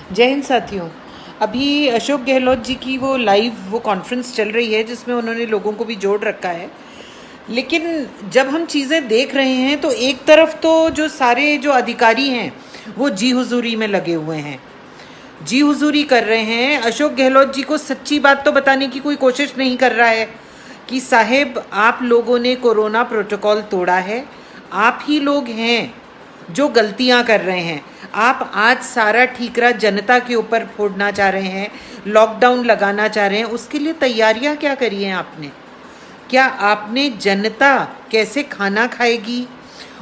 जय हिंद साथियों। अभी अशोक गहलोत जी की वो कॉन्फ्रेंस चल रही है जिसमें उन्होंने लोगों को भी जोड़ रखा है। लेकिन जब हम चीज़ें देख रहे हैं तो एक तरफ तो जो सारे जो अधिकारी हैं वो जी हुजूरी में लगे हुए हैं, जी हुजूरी कर रहे हैं। अशोक गहलोत जी को सच्ची बात तो बताने की कोई कोशिश नहीं कर रहा है कि साहेब आप लोगों ने कोरोना प्रोटोकॉल तोड़ा है, आप ही लोग हैं जो गलतियां कर रहे हैं। आप आज सारा ठीकरा जनता के ऊपर फोड़ना चाह रहे हैं, लॉकडाउन लगाना चाह रहे हैं। उसके लिए तैयारियां क्या करी हैं आपने? क्या आपने जनता कैसे खाना खाएगी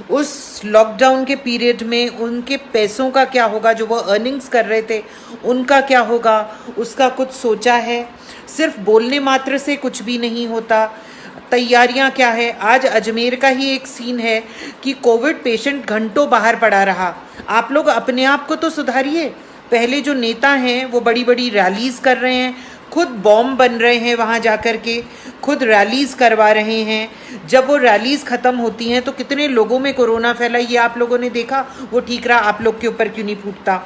उस लॉकडाउन के पीरियड में? उनके पैसों का क्या होगा? जो वो अर्निंग्स कर रहे थे उनका क्या होगा? उसका कुछ सोचा है? सिर्फ बोलने मात्र से कुछ भी नहीं होता। तैयारियां क्या है? आज अजमेर का ही एक सीन है कि कोविड पेशेंट घंटों बाहर पड़ा रहा। आप लोग अपने आप को तो सुधारिए। पहले जो नेता हैं वो बड़ी बड़ी रैलीज कर रहे हैं, खुद बॉम्ब बन रहे हैं वहाँ जाकर के, खुद रैलीज करवा रहे हैं। जब वो रैलीज ख़त्म होती हैं तो कितने लोगों में कोरोना फैला ये आप लोगों ने देखा। वो ठीकरा आप लोग के ऊपर क्यों नहीं फूटता?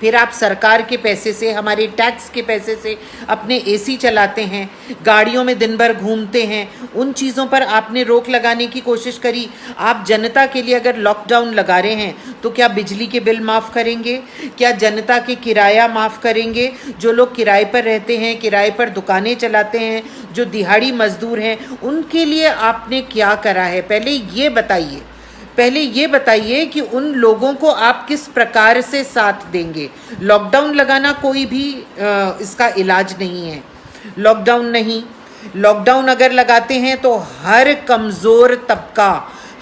फिर आप सरकार के पैसे से, हमारे टैक्स के पैसे से अपने एसी चलाते हैं, गाड़ियों में दिन भर घूमते हैं। उन चीज़ों पर आपने रोक लगाने की कोशिश करी। आप जनता के लिए अगर लॉकडाउन लगा रहे हैं तो क्या बिजली के बिल माफ़ करेंगे? क्या जनता के किराया माफ़ करेंगे? जो लोग किराए पर रहते हैं, किराए पर दुकानें चलाते हैं, जो दिहाड़ी मजदूर हैं, उनके लिए आपने क्या करा है? पहले ये बताइए कि उन लोगों को आप किस प्रकार से साथ देंगे। लॉकडाउन लगाना कोई भी इसका इलाज नहीं है। लॉकडाउन अगर लगाते हैं तो हर कमज़ोर तबका,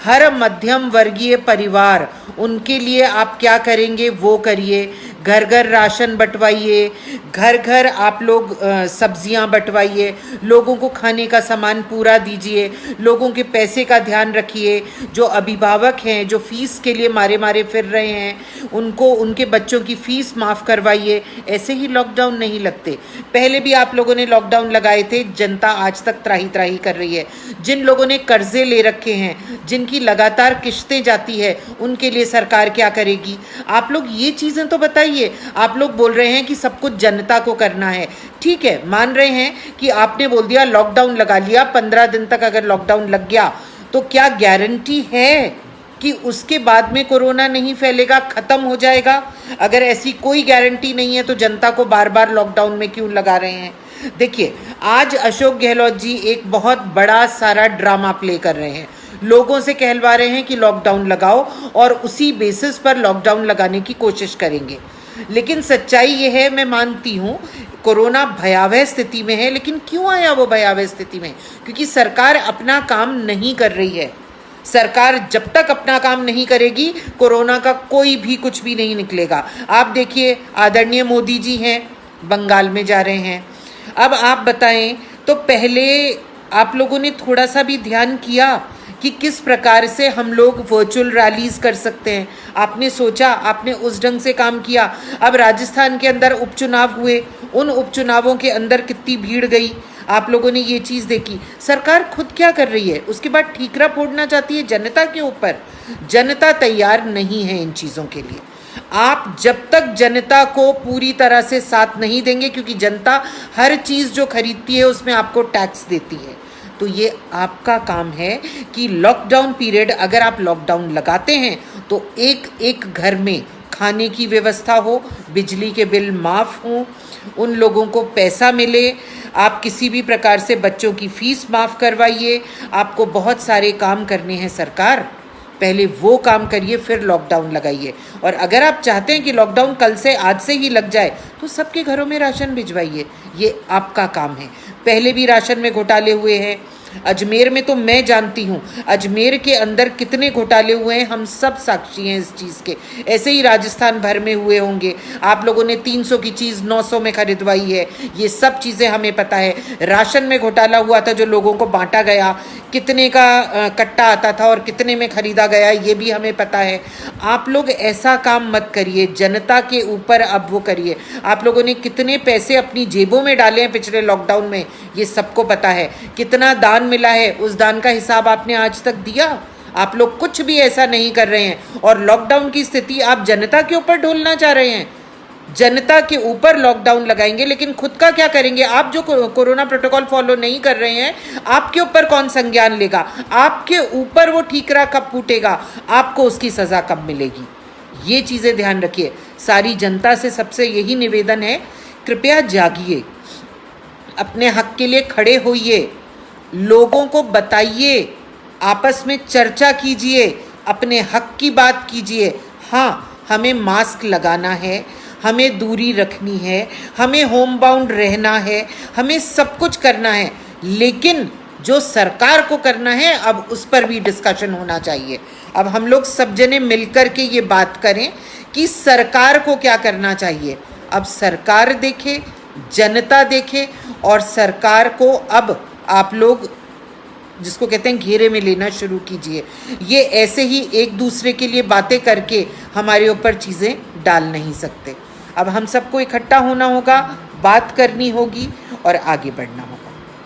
हर मध्यम वर्गीय परिवार, उनके लिए आप क्या करेंगे वो करिए। घर घर राशन बंटवाइए, घर घर आप लोग सब्जियां बंटवाइए, लोगों को खाने का सामान पूरा दीजिए, लोगों के पैसे का ध्यान रखिए। जो अभिभावक हैं जो फीस के लिए मारे मारे फिर रहे हैं उनको उनके बच्चों की फ़ीस माफ़ करवाइए। ऐसे ही लॉकडाउन नहीं लगते। पहले भी आप लोगों ने लॉकडाउन लगाए थे, जनता आज तक त्राही त्राही कर रही है। जिन लोगों ने कर्जे ले रखे हैं, जिनकी लगातार किश्तें जाती है, उनके लिए सरकार क्या करेगी? आप लोग ये चीज़ें तो बताइए। आप लोग बोल रहे हैं कि सब कुछ जनता को करना है। ठीक है, मान रहे हैं कि आपने बोल दिया लॉकडाउन लगा लिया, 15 दिन तक अगर लॉकडाउन लग गया तो क्या गारंटी है कि उसके बाद में कोरोना नहीं फैलेगा, खत्म हो जाएगा? अगर ऐसी कोई गारंटी नहीं है तो जनता को बार बार लॉकडाउन में क्यों लगा रहे हैं? देखिए, आज अशोक गहलोत जी एक बहुत बड़ा सारा ड्रामा प्ले कर रहे हैं। लोगों से कहलवा रहे हैं कि लॉकडाउन लगाओ और उसी बेसिस पर लॉकडाउन लगाने की कोशिश करेंगे। लेकिन सच्चाई ये है, मैं मानती हूँ कोरोना भयावह स्थिति में है, लेकिन क्यों आया वो भयावह स्थिति में? क्योंकि सरकार अपना काम नहीं कर रही है। सरकार जब तक अपना काम नहीं करेगी, कोरोना का कोई भी कुछ भी नहीं निकलेगा। आप देखिए, आदरणीय मोदी जी हैं, बंगाल में जा रहे हैं। अब आप बताएं, तो पहले आप लोगों ने थोड़ा सा भी ध्यान किया कि किस प्रकार से हम लोग वर्चुअल रैलीज कर सकते हैं? आपने सोचा, आपने उस ढंग से काम किया। अब राजस्थान के अंदर उपचुनाव हुए, उन उपचुनावों के अंदर कितनी भीड़ गई, आप लोगों ने ये चीज़ देखी। सरकार खुद क्या कर रही है? उसके बाद ठीकरा फोड़ना चाहती है जनता के ऊपर। जनता तैयार नहीं है इन चीज़ों के लिए। आप जब तक जनता को पूरी तरह से साथ नहीं देंगे, क्योंकि जनता हर चीज़ जो खरीदती है उसमें आपको टैक्स देती है, तो ये आपका काम है कि लॉकडाउन पीरियड अगर आप लॉकडाउन लगाते हैं तो एक एक घर में खाने की व्यवस्था हो, बिजली के बिल माफ़ हों, उन लोगों को पैसा मिले। आप किसी भी प्रकार से बच्चों की फ़ीस माफ़ करवाइए। आपको बहुत सारे काम करने हैं सरकार, पहले वो काम करिए, फिर लॉकडाउन लगाइए। और अगर आप चाहते हैं कि लॉकडाउन कल से, आज से ही लग जाए, तो सबके घरों में राशन भिजवाइए। ये आपका काम है। पहले भी राशन में घोटाले हुए हैं। अजमेर में तो मैं जानती हूँ, अजमेर के अंदर कितने घोटाले हुए हैं, हम सब साक्षी हैं इस चीज़ के। ऐसे ही राजस्थान भर में हुए होंगे। आप लोगों ने 300 की चीज़ 900 में खरीदवाई है, ये सब चीज़ें हमें पता है। राशन में घोटाला हुआ था, जो लोगों को बांटा गया, कितने का कट्टा आता था और कितने में खरीदा गया, ये भी हमें पता है। आप लोग ऐसा काम मत करिए, जनता के ऊपर अब वो करिए। आप लोगों ने कितने पैसे अपनी जेबों में डाले हैं पिछले लॉकडाउन में, ये सबको पता है। कितना दान मिला है, उस दान का हिसाब आपने आज तक दिया? आप लोग कुछ भी ऐसा नहीं कर रहे हैं और लॉकडाउन की स्थिति आप जनता के ऊपर ढोलना चाह रहे हैं। जनता के ऊपर लॉकडाउन लगाएंगे, लेकिन खुद का क्या करेंगे? आप जो कोरोना प्रोटोकॉल फॉलो नहीं कर रहे हैं, आपके ऊपर कौन संज्ञान लेगा? आपके ऊपर वो ठीकरा कब फूटेगा? आपको उसकी सजा कब मिलेगी? ये चीज़ें ध्यान रखिए। सारी जनता से सबसे यही निवेदन है, कृपया जागिए, अपने हक के लिए खड़े होइए, लोगों को बताइए, आपस में चर्चा कीजिए, अपने हक की बात कीजिए। हाँ, हमें मास्क लगाना है, हमें दूरी रखनी है, हमें होम बाउंड रहना है, हमें सब कुछ करना है, लेकिन जो सरकार को करना है अब उस पर भी डिस्कशन होना चाहिए। अब हम लोग सब जने मिलकर के ये बात करें कि सरकार को क्या करना चाहिए। अब सरकार देखे, जनता देखे, और सरकार को अब आप लोग जिसको कहते हैं घेरे में लेना शुरू कीजिए। ये ऐसे ही एक दूसरे के लिए बातें करके हमारे ऊपर चीज़ें डाल नहीं सकते। अब हम सबको इकट्ठा होना होगा, बात करनी होगी और आगे बढ़ना होगा।